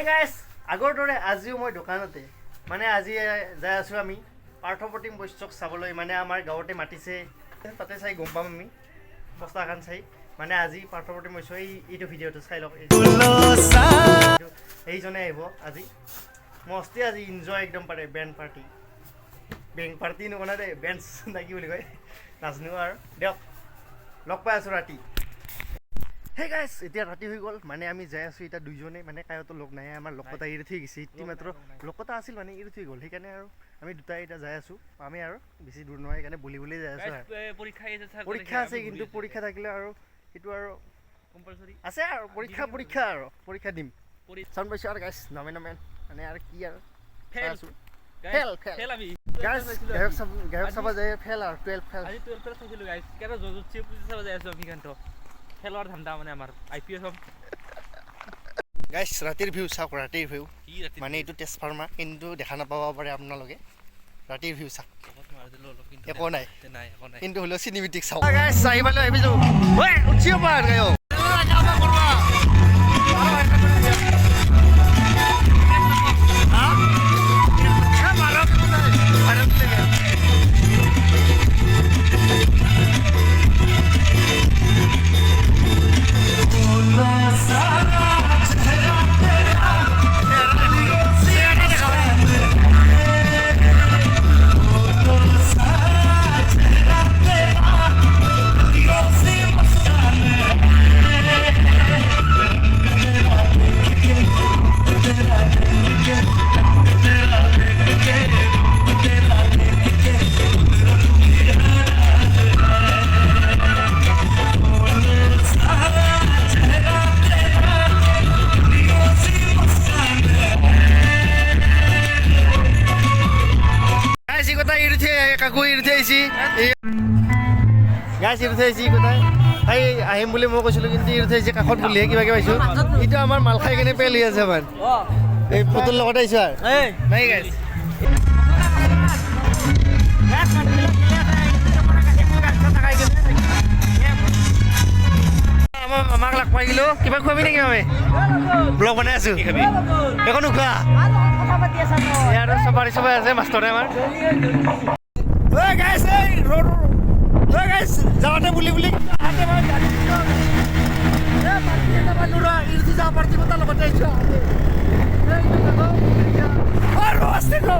Hey guys, আগৰ দৰে আজিও মই দোকানতে মানে আজি যাই আছো আমি পাৰ্থপ্ৰতিম বৈশ্যক চাবলৈ মানে আমাৰ গাঁৱতে মাতিছে তাতে চাই গম পাম আমি বস্তাখান চাই মানে আজি পাৰ্থপ্ৰতিম বৈশ্য এইটো ভিডিঅ'টো চাই লওক এইজনে আহিব আজি মস্তি আজি এনজয় একদম পাৰে বেণ্ড পাৰ্টি নকনা দে বেঞ্চ নাকি বুলি কয় নাজনো আৰু দিয়ক লগ পাই আছো ৰাতি Hey guys, এতিয়া ৰাতি হৈ গ'ল মানে আমি যাই আছো এটা দুইজনে মানে কায়তো লগ নাই আমাৰ লগকতা এৰি থৈ গৈছে ইতি মাত্ৰ লগকতা আছিল মানে এৰি থৈ গ'ল সেইকাৰণে আৰু আমি দুটা এটা যাই আছো আমি আৰু বেছি দূৰ নহয় সেইকাৰণে বুলি যাই আছো পৰীক্ষা আছে কিন্তু পৰীক্ষা থাকিলে আৰু সেইটো আৰু কম্পালসৰি আছে আৰু পৰীক্ষা দিম চাউণ্ড পাইছো আৰু গাইছ নামে মানে আৰু কি আৰু ফেল আমি গায়ক চাবা যায় ফেল আৰু 12 ফেল আজি 12 ফেল চাইছিলো গাইছ কেন জজুচি পুজি চাবা যায় আছো আমি কান্ত খেলৰ ধান্দা মানে আমাৰ আইপিএল হম গাইস ৰাতিৰ ভিউ চাওক ৰাতিৰ ভিউ মানে এইটো টেষ্ট ফাৰ্মা কিন্তু দেখা নাপাব পাৰে আপোনালোকে ৰাতিৰ ভিউ চাওক একো নাই কিন্তু হলো চিনেমেটিক চাওক গাইস চাইবালৈ আহিছো ওই উঠিও পাৰ গায়ো কামা কৰবা গাইছ ইৰুথাইছি কোথায় এই আহিম বুলি মই কৈছিলো কিন্তু ইৰুথাইছি কাখত বুলিহে কিবা পাইছো ইটো আমাৰ মাল খাই কেনে পেলি আছে মান এই পুতুল লগত আহিছো আৰু নাই গাইছ আমাক লাগ পাই গেলো কিবা খুৱাবি নেকি আমি ব্লগ বনাই আছো কি খাবি একো নোখোৱা আৰু সবাই আছে মাষ্টৰে আমাৰ Hey guys, hey, hey guys, जाने बुली आते भाई गाड़ी ये पार्टी का बनुरा इसी जा पार्टी को तालो बताइए ये देखो और वास्ते को